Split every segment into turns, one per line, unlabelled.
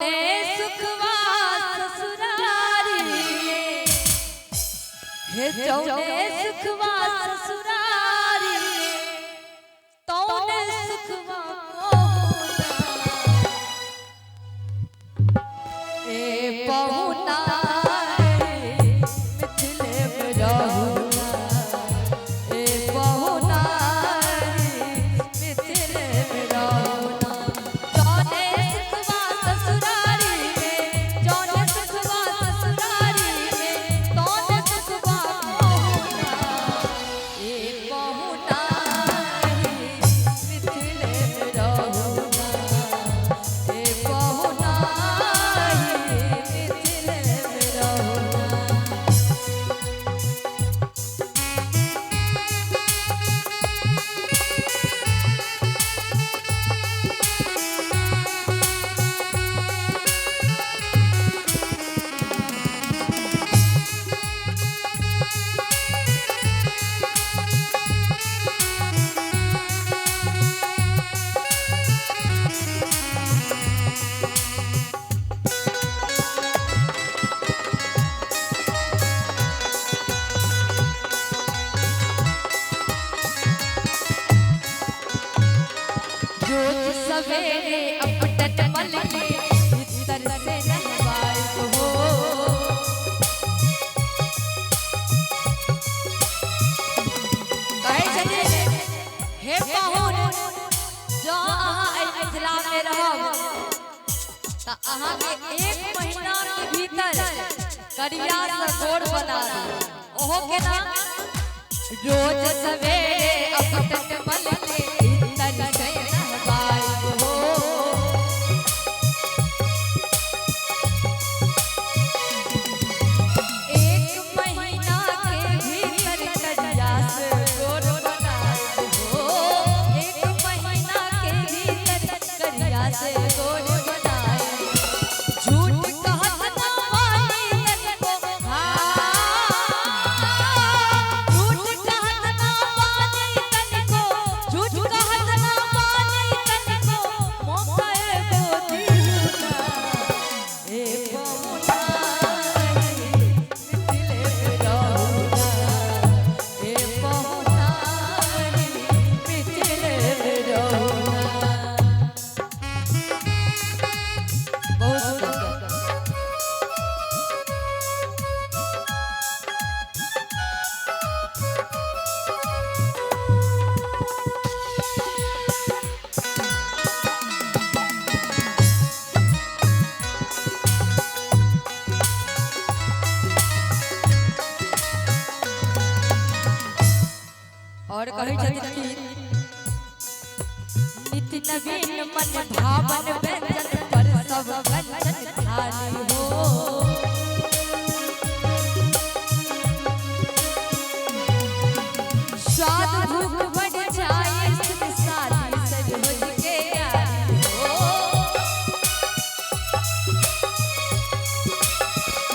सुखवा ससुरारी में हे जौने सुखवा ससुरारी में तौने सुखवा ए बहुना मिथिले में रहूना ए बहुना मिथिले में रहूना जौने सुखवा ससुरारी में जौने सुखवा ससुरारी में तौने सुखवा बहुना ए बहुना मिथिले में रहूना ए बहुना मिथिले में रहूना। रोज सवेरे अपटन मल के भीतर से नहवाई हो कहे छथिन हे पाहुन जो अहाँ मिथिला में रहब त अहाँ के 1 महीना के भीतर करिया से गोड़ बना दी ओहो के नाम रोज सवेरे अपटन मल के भीतर से से गोड़ बनाए झूठ कहत ना मानी तनको झूठ कहत ना मानी तनको झूठ कहत ना मानी तनको मौका एगो दीना ए बहुना मिथिले में रहूना ए बहुना मिथिले में रहूना। और कहे छथिन कि नित्य नवीन मन भावन व्यंजन पर सब व्यंजन थाली हो स्वाद भूख बढ़ जाए सुख साथी सजोज के यारी हो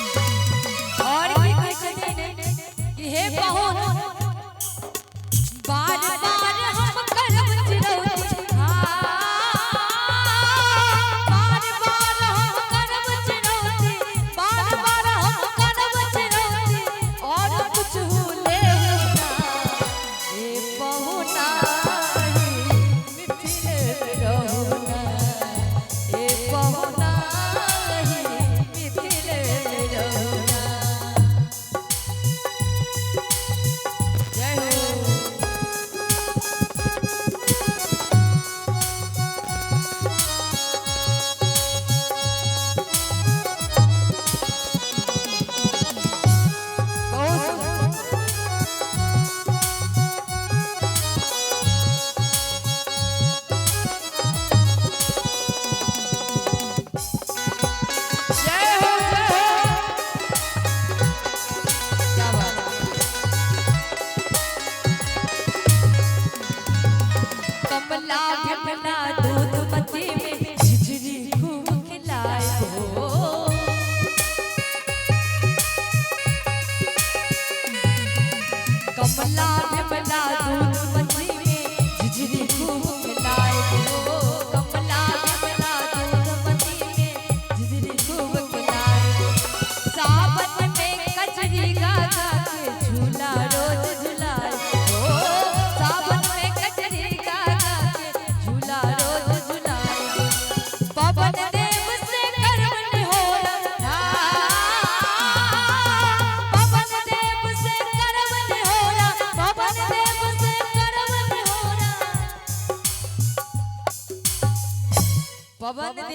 और की कहे छथिन कि हे बहुन बार बार हम करब चिरौती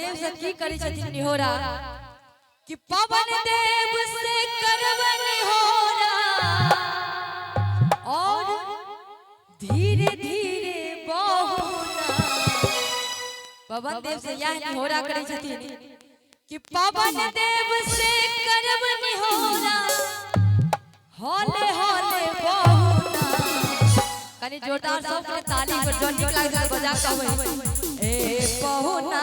देव से की करी छथिन निहोरा कि पवन देव से करब निहोरा और धीरे धीरे बहुना। पवन देव से यह निहोरा करी छथिन कि पवन देव से करब निहोरा होले होले बहुना। कनी जोरदार सब ताली पर जोर निकला बजा के ए बहुना